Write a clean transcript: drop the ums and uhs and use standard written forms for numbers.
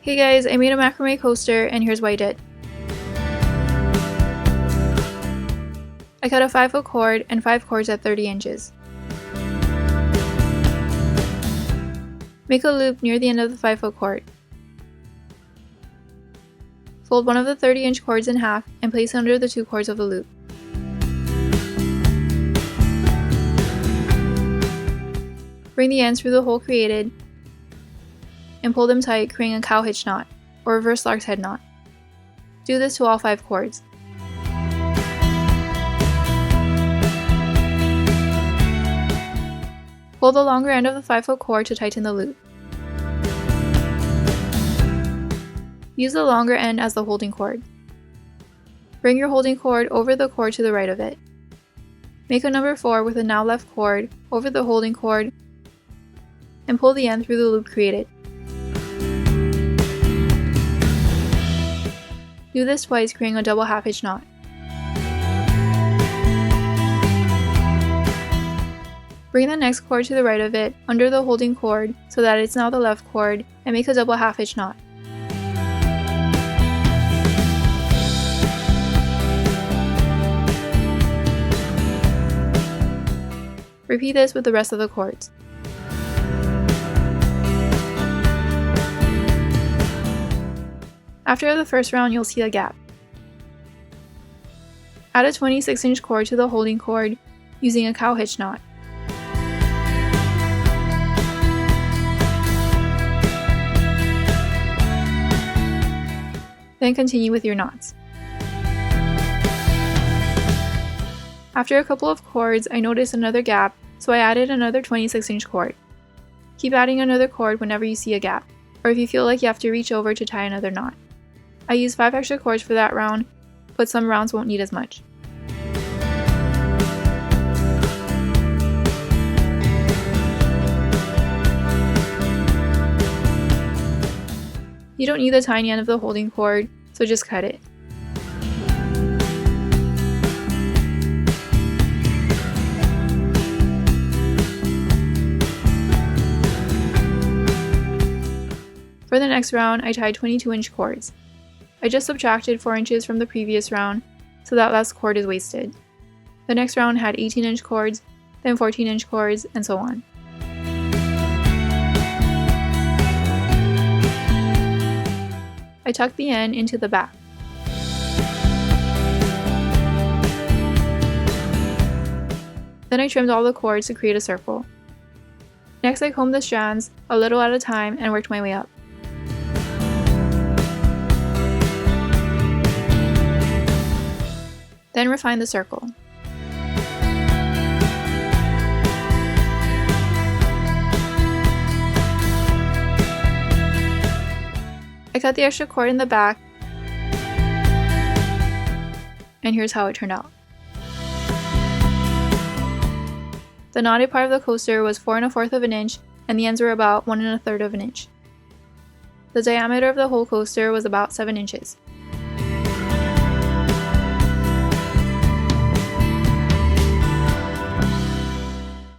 Hey guys, I made a macrame coaster and here's what I did. I cut a 5-foot cord and 5 cords at 30 inches. Make a loop near the end of the 5-foot cord. Fold one of the 30-inch cords in half and place under the 2 cords of the loop. Bring the ends through the hole created and pull them tight, creating a cow hitch knot, or reverse lark's head knot. Do this to all 5 cords. Pull the longer end of the 5-foot cord to tighten the loop. Use the longer end as the holding cord. Bring your holding cord over the cord to the right of it. Make a number 4 with the now left cord over the holding cord and pull the end through the loop created. Do this twice, creating a double half hitch knot. Bring the next cord to the right of it under the holding cord so that it's now the left cord and make a double half hitch knot. Repeat this with the rest of the cords. After the first round, you'll see a gap. Add a 26-inch cord to the holding cord using a cow hitch knot. Then continue with your knots. After a couple of cords, I noticed another gap, so I added another 26-inch cord. Keep adding another cord whenever you see a gap, or if you feel like you have to reach over to tie another knot. I used 5 extra cords for that round, but some rounds won't need as much. You don't need the tiny end of the holding cord, so just cut it. For the next round, I tied 22-inch cords. I just subtracted 4 inches from the previous round, so that last cord is wasted. The next round had 18-inch cords, then 14-inch cords, and so on. I tucked the end into the back. Then I trimmed all the cords to create a circle. Next, I combed the strands a little at a time and worked my way up. Then refine the circle. I cut the extra cord in the back, and here's how it turned out. The knotted part of the coaster was 4 1/4 of an inch, and the ends were about 1 1/3 of an inch. The diameter of the whole coaster was about 7 inches.